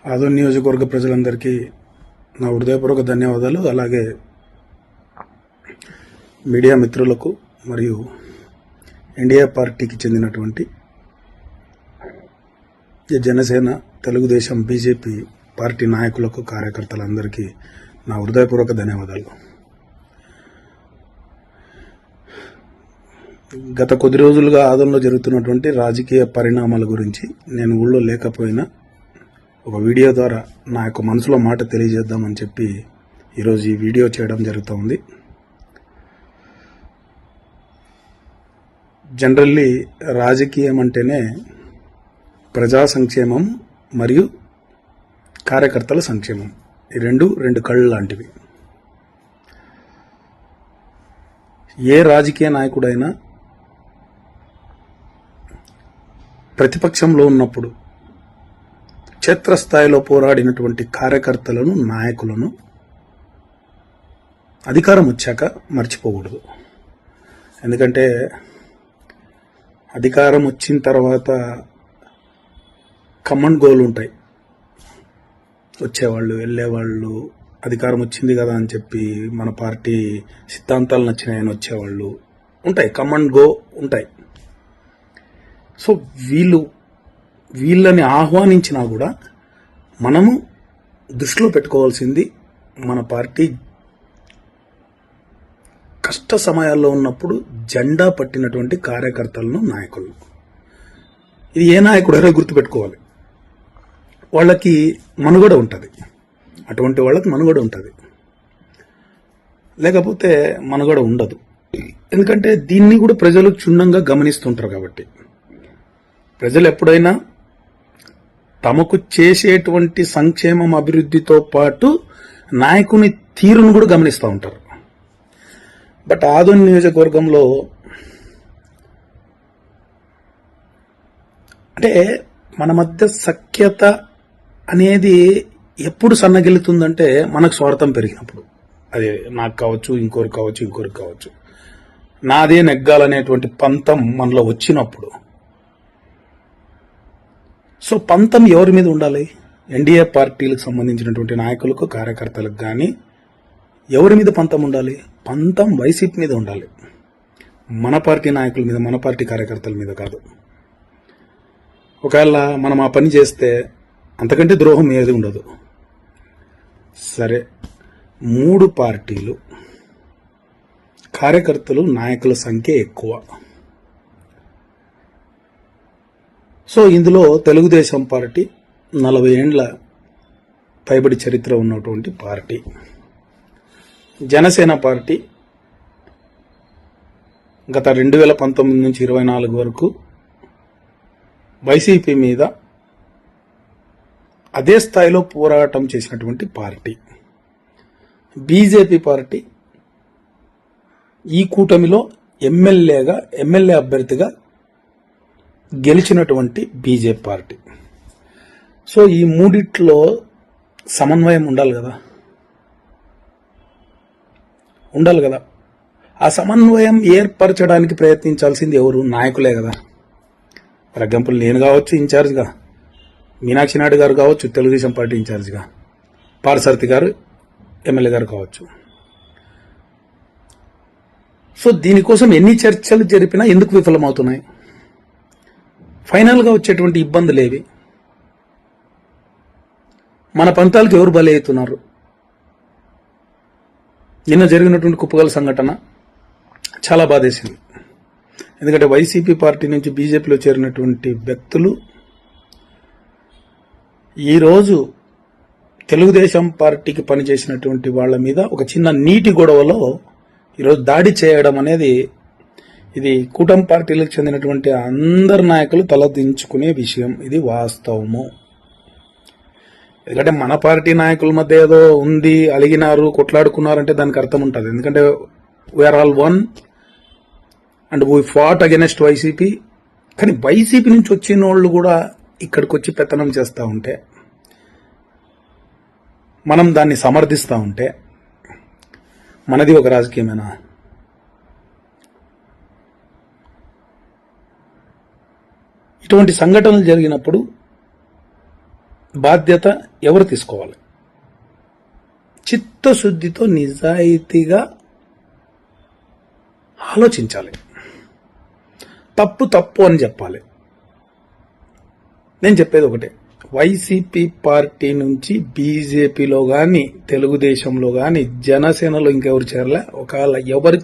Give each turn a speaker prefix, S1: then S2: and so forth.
S1: ఆదోని నియోజకవర్గ ప్రజలందరికీ నా హృదయపూర్వక ధన్యవాదాలు. అలాగే మీడియా మిత్రులకు మరియు ఎన్డీఏ పార్టీకి చెందినటువంటి జనసేన, తెలుగుదేశం, బీజేపీ పార్టీ నాయకులకు, కార్యకర్తలందరికీ నా హృదయపూర్వక ధన్యవాదాలు. గత కొద్ది రోజులుగా ఆదోనిలో జరుగుతున్నటువంటి రాజకీయ పరిణామాల గురించి నేను ఊళ్ళో లేకపోయినా ఒక వీడియో ద్వారా నా యొక్క మనసులో మాట తెలియజేద్దామని చెప్పి ఈరోజు ఈ వీడియో చేయడం జరుగుతుంది. జనరల్లీ రాజకీయం అంటేనే ప్రజా సంక్షేమం మరియు కార్యకర్తల సంక్షేమం, ఈ రెండు కళ్ళు లాంటివి. ఏ రాజకీయ నాయకుడైనా ప్రతిపక్షంలో ఉన్నప్పుడు క్షేత్రస్థాయిలో పోరాడినటువంటి కార్యకర్తలను, నాయకులను అధికారం వచ్చాక మర్చిపోకూడదు. ఎందుకంటే అధికారం వచ్చిన తర్వాత కమన్ గోల్ ఉంటాయి. వచ్చేవాళ్ళు, వెళ్ళేవాళ్ళు, అధికారం వచ్చింది కదా అని చెప్పి మన పార్టీ సిద్ధాంతాలు నచ్చినాయని వచ్చేవాళ్ళు ఉంటాయి, కమన్ గో ఉంటాయి. సో వీళ్ళని ఆహ్వానించినా కూడా మనము దృష్టిలో పెట్టుకోవాల్సింది మన పార్టీ కష్ట సమయాల్లో ఉన్నప్పుడు జెండా పట్టినటువంటి కార్యకర్తలను, నాయకులను. ఇది ఏ నాయకుడైనా గుర్తుపెట్టుకోవాలి. వాళ్ళకి మనుగడ ఉంటుంది, అటువంటి వాళ్ళకి మనుగడ ఉంటుంది, లేకపోతే మనుగడ ఉండదు. ఎందుకంటే దీన్ని కూడా ప్రజలు క్షుణ్ణంగా గమనిస్తుంటారు. కాబట్టి ప్రజలు ఎప్పుడైనా తమకు చేసేటువంటి సంక్షేమం, అభివృద్ధితో పాటు నాయకుని తీరును కూడా గమనిస్తూ ఉంటారు. బట్ ఆదోని నియోజకవర్గంలో అంటే మన మధ్య సఖ్యత అనేది ఎప్పుడు సన్నగిలుతుందంటే మనకు స్వార్థం పెరిగినప్పుడు. అదే నాకు కావచ్చు, ఇంకోరికి కావచ్చు, నాదే నెగ్గాలనేటువంటి పంతం మనలో వచ్చినప్పుడు. సో పంతం ఎవరి మీద ఉండాలి? ఎన్డీఏ పార్టీలకు సంబంధించినటువంటి నాయకులకు, కార్యకర్తలకు కానీ ఎవరి మీద పంతం ఉండాలి? పంతం వైసీపీ మీద ఉండాలి, మన పార్టీ నాయకుల మీద, మన పార్టీ కార్యకర్తల మీద కాదు. ఒకవేళ మనం ఆ పని చేస్తే అంతకంటే ద్రోహం ఏది ఉండదు. సరే, 3 పార్టీలు కార్యకర్తలు, నాయకుల సంఖ్య ఎక్కువ. సో ఇందులో తెలుగుదేశం పార్టీ 40 ఏండ్ల పైబడి చరిత్ర ఉన్నటువంటి పార్టీ. జనసేన పార్టీ గత 2019 నుంచి 24 వరకు వైసీపీ మీద అదే స్థాయిలో పోరాటం చేసినటువంటి పార్టీ. బీజేపీ పార్టీ ఈ కూటమిలో ఎమ్మెల్యే అభ్యర్థిగా గెలిచినటువంటి బీజేపీ పార్టీ. సో ఈ మూడిట్లో సమన్వయం ఉండాలి కదా. ఆ సమన్వయం ఏర్పరచడానికి ప్రయత్నించాల్సింది ఎవరు? నాయకులే కదా. ఫర్ ఎగ్జాంపుల్ నేను కావచ్చు ఇన్ఛార్జ్గా, మీనాక్షి నాయుడు గారు కావచ్చు తెలుగుదేశం పార్టీ ఇన్ఛార్జ్గా, పార్సారథి గారు ఎమ్మెల్యే గారు కావచ్చు. సో దీనికోసం ఎన్ని చర్చలు జరిపినా ఎందుకు విఫలమవుతున్నాయి? ఫైనల్గా వచ్చేటువంటి ఇబ్బందులేవి? మన పంతాలకు ఎవరు బలి అవుతున్నారు? నిన్న జరిగినటువంటి కుప్పగల సంఘటన చాలా బాధేసింది. ఎందుకంటే వైసీపీ పార్టీ నుంచి బీజేపీలో చేరినటువంటి వ్యక్తులు ఈరోజు తెలుగుదేశం పార్టీకి పనిచేసినటువంటి వాళ్ళ మీద ఒక చిన్న నీటి గొడవలో ఈరోజు దాడి చేయడం అనేది ఇది కూటమి పార్టీలకు చెందినటువంటి అందరు నాయకులు తలదించుకునే విషయం. ఇది వాస్తవము. ఎందుకంటే మన పార్టీ నాయకుల మధ్య ఏదో ఉంది, అలిగినారు, కొట్లాడుకున్నారంటే దానికి అర్థం ఉంటుంది. ఎందుకంటే we are all one and we fought against YCP. కానీ వైసీపీ నుంచి వచ్చిన వాళ్ళు కూడా ఇక్కడికి వచ్చి పెత్తనం చేస్తూ ఉంటే, మనం దాన్ని సమర్థిస్తూ ఉంటే మనది ఒక రాజకీయమేనా? ఇటువంటి సంఘటనలు జరిగినప్పుడు బాధ్యత ఎవరు తీసుకోవాలి? చిత్తశుద్ధితో నిజాయితీగా ఆలోచించాలి. తప్పు తప్పు అని చెప్పాలి. నేను చెప్పేది ఒకటే, వైసీపీ పార్టీ నుంచి బీజేపీలో కానీ తెలుగుదేశంలో కానీ జనసేనలో ఇంకెవరు చేరలే. ఒకవేళ ఎవరు